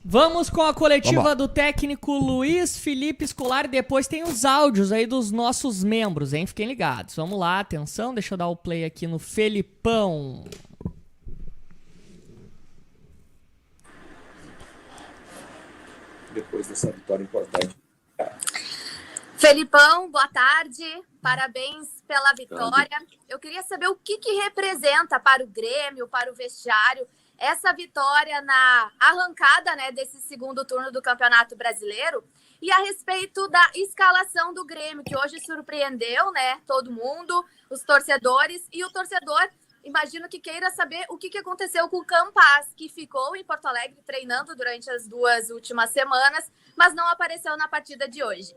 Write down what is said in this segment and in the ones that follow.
Vamos com a coletiva do técnico Luiz Felipe Scolari. Depois tem os áudios aí dos nossos membros, hein? Fiquem ligados. Vamos lá, atenção. Deixa eu dar o play aqui no Felipão. Depois dessa vitória importante. Felipão, boa tarde. Parabéns pela vitória. Eu queria saber o que representa para o Grêmio, para o vestiário, essa vitória na arrancada, né, desse segundo turno do Campeonato Brasileiro, e a respeito da escalação do Grêmio, que hoje surpreendeu, né, todo mundo, os torcedores, e o torcedor, imagino que queira saber o que aconteceu com o Campas, que ficou em Porto Alegre treinando durante as 2 últimas semanas, mas não apareceu na partida de hoje.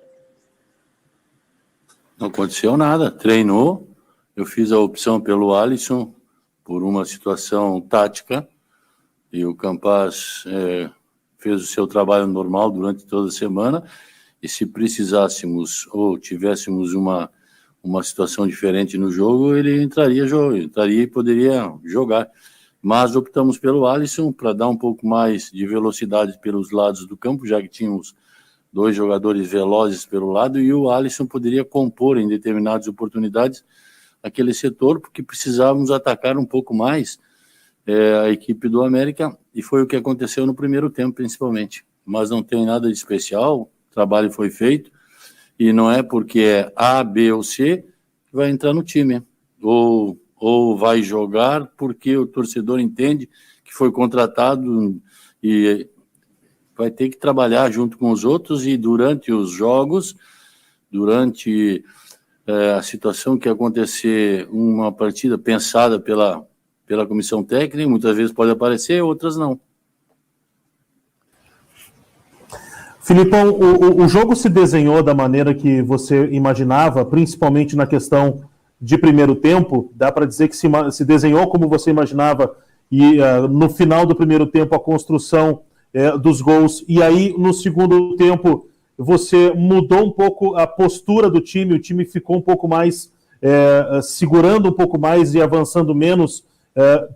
Não aconteceu nada, treinou, eu fiz a opção pelo Alisson, por uma situação tática, e o Campas fez o seu trabalho normal durante toda a semana, e se precisássemos ou tivéssemos uma situação diferente no jogo, ele entraria e poderia jogar. Mas optamos pelo Alisson para dar um pouco mais de velocidade pelos lados do campo, já que tínhamos 2 jogadores velozes pelo lado, e o Alisson poderia compor em determinadas oportunidades aquele setor, porque precisávamos atacar um pouco mais a equipe do América, e foi o que aconteceu no primeiro tempo, principalmente. Mas não tem nada de especial, o trabalho foi feito, e não é porque é A, B ou C que vai entrar no time, ou vai jogar porque o torcedor entende que foi contratado e vai ter que trabalhar junto com os outros, e durante os jogos, durante a situação que acontecer, uma partida pensada pela comissão técnica, muitas vezes pode aparecer, outras não. Filipão, o jogo se desenhou da maneira que você imaginava, principalmente na questão de primeiro tempo? Dá para dizer que se desenhou como você imaginava, e no final do primeiro tempo a construção dos gols, e aí no segundo tempo você mudou um pouco a postura do time, o time ficou um pouco mais segurando um pouco mais e avançando menos,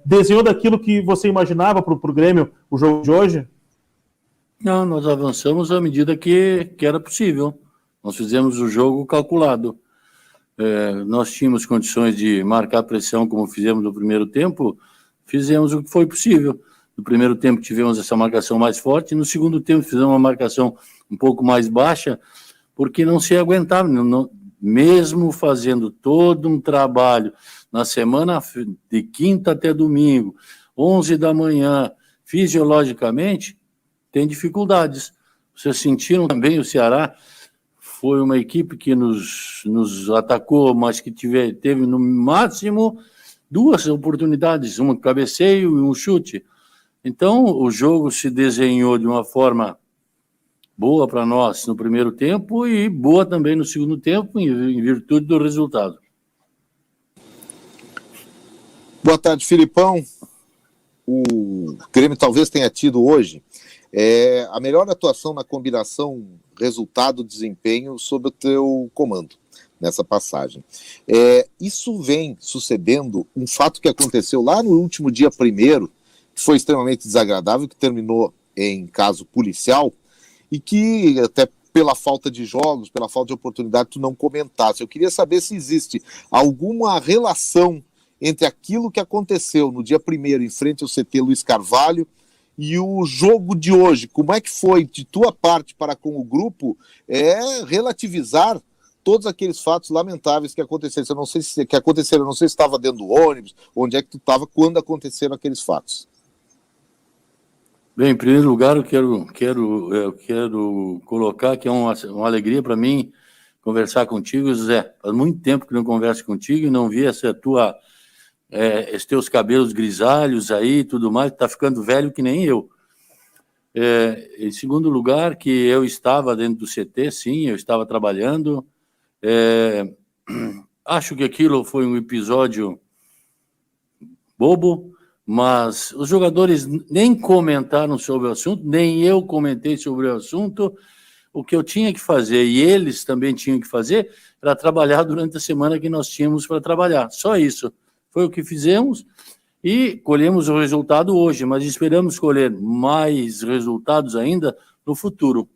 desenhou daquilo que você imaginava para o Grêmio o jogo de hoje? Não, nós avançamos à medida que era possível. Nós fizemos o jogo calculado. Nós tínhamos condições de marcar pressão como fizemos no primeiro tempo, fizemos o que foi possível. No primeiro tempo tivemos essa marcação mais forte, no segundo tempo fizemos uma marcação um pouco mais baixa, porque não se aguentava, mesmo fazendo todo um trabalho na semana de quinta até domingo, 11 da manhã, fisiologicamente, tem dificuldades. Vocês sentiram também, o Ceará foi uma equipe que nos atacou, mas que teve no máximo 2 oportunidades, uma cabeceio e um chute. Então, o jogo se desenhou de uma forma boa para nós no primeiro tempo e boa também no segundo tempo, em virtude do resultado. Boa tarde, Filipão. O Grêmio talvez tenha tido hoje a melhor atuação na combinação resultado-desempenho sob o teu comando nessa passagem. Isso vem sucedendo um fato que aconteceu lá no último dia 1º, que foi extremamente desagradável, que terminou em caso policial, e que até pela falta de jogos, pela falta de oportunidade, tu não comentasse. Eu queria saber se existe alguma relação entre aquilo que aconteceu no dia 1º em frente ao CT Luiz Carvalho e o jogo de hoje. Como é que foi de tua parte para com o grupo relativizar todos aqueles fatos lamentáveis que aconteceram? Eu não sei se estava dentro do ônibus, onde é que tu estava quando aconteceram aqueles fatos. Bem, em primeiro lugar, eu quero colocar que é uma alegria para mim conversar contigo, José. Faz muito tempo que não converso contigo e não vi essa tua, esses teus cabelos grisalhos aí e tudo mais, tá ficando velho que nem eu. Em segundo lugar, que eu estava dentro do CT, sim, eu estava trabalhando. Acho que aquilo foi um episódio bobo, mas os jogadores nem comentaram sobre o assunto, nem eu comentei sobre o assunto. O que eu tinha que fazer, e eles também tinham que fazer, era trabalhar durante a semana que nós tínhamos para trabalhar. Só isso. Foi o que fizemos, E colhemos o resultado hoje, mas esperamos colher mais resultados ainda no futuro.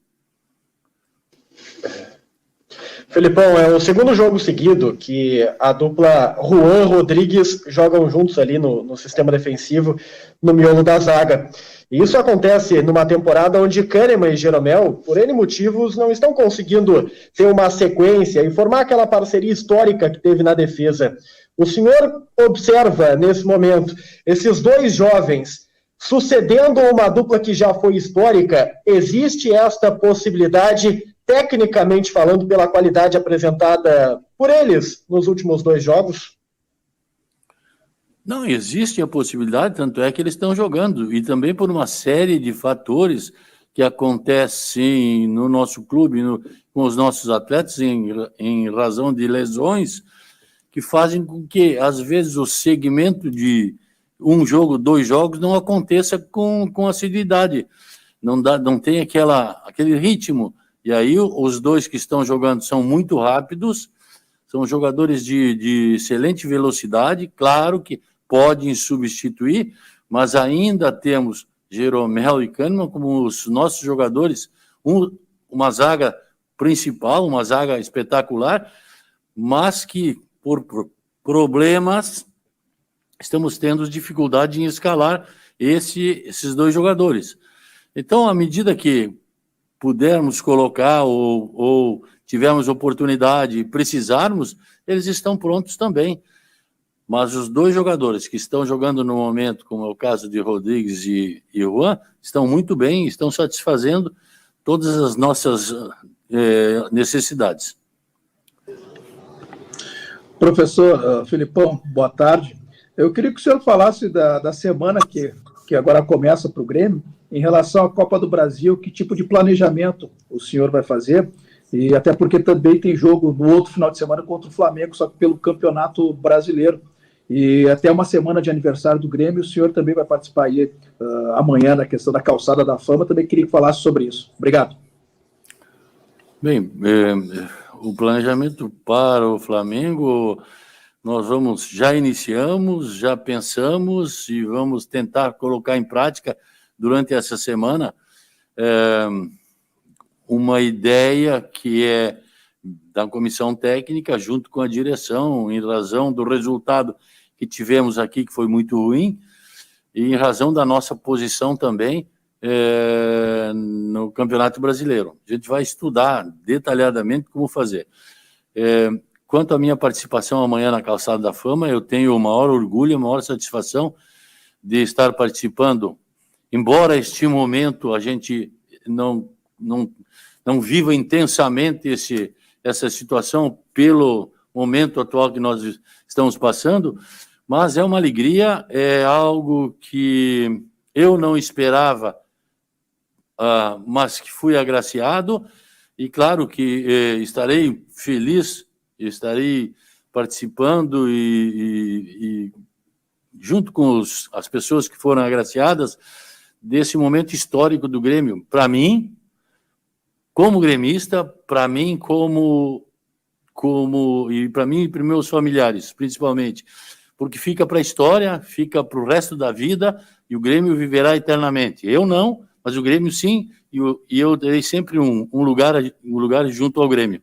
Felipão, é o segundo jogo seguido que a dupla Juan Rodrigues jogam juntos ali no sistema defensivo, no miolo da zaga. E isso acontece numa temporada onde Kahneman e Jeromel, por N motivos, não estão conseguindo ter uma sequência e formar aquela parceria histórica que teve na defesa. O senhor observa, nesse momento, esses dois jovens sucedendo uma dupla que já foi histórica? Existe esta possibilidade, tecnicamente falando, pela qualidade apresentada por eles nos últimos 2 jogos? Não, existe a possibilidade, tanto é que eles estão jogando, e também por uma série de fatores que acontecem no nosso clube, com os nossos atletas, em razão de lesões, que fazem com que, às vezes, o segmento de 1 jogo, 2 jogos, não aconteça com assiduidade. Não tem aquele ritmo. E aí, os 2 que estão jogando são muito rápidos, são jogadores de excelente velocidade, claro que podem substituir, mas ainda temos Jeromel e Kahneman como os nossos jogadores, uma zaga principal, uma zaga espetacular, mas que, por problemas, estamos tendo dificuldade em escalar esses 2 jogadores. Então, à medida que pudermos colocar ou tivermos oportunidade e precisarmos, eles estão prontos também. Mas os 2 jogadores que estão jogando no momento, como é o caso de Rodrigues e Juan, estão muito bem, estão satisfazendo todas as nossas necessidades. Professor Felipão, boa tarde. Eu queria que o senhor falasse da semana que agora começa para o Grêmio, em relação à Copa do Brasil, que tipo de planejamento o senhor vai fazer, e até porque também tem jogo no outro final de semana contra o Flamengo, só que pelo Campeonato Brasileiro. E até uma semana de aniversário do Grêmio, o senhor também vai participar aí amanhã na questão da Calçada da Fama, também queria que falasse sobre isso. Obrigado. Bem, o planejamento para o Flamengo, nós já iniciamos, já pensamos e vamos tentar colocar em prática durante essa semana uma ideia que é da comissão técnica, junto com a direção, em razão do resultado que tivemos aqui, que foi muito ruim, e em razão da nossa posição também no Campeonato Brasileiro. A gente vai estudar detalhadamente como fazer. Quanto à minha participação amanhã na Calçada da Fama, eu tenho o maior orgulho, a maior satisfação de estar participando, embora este momento a gente não viva intensamente essa situação pelo momento atual que nós estamos passando, mas é uma alegria, é algo que eu não esperava, mas que fui agraciado, e claro que estarei feliz, estarei participando e junto com as pessoas que foram agraciadas desse momento histórico do Grêmio, para mim, como gremista, para mim e para mim e para meus familiares, principalmente, porque fica para a história, fica para o resto da vida, e o Grêmio viverá eternamente. Eu não, mas o Grêmio sim, e eu terei sempre um lugar junto ao Grêmio.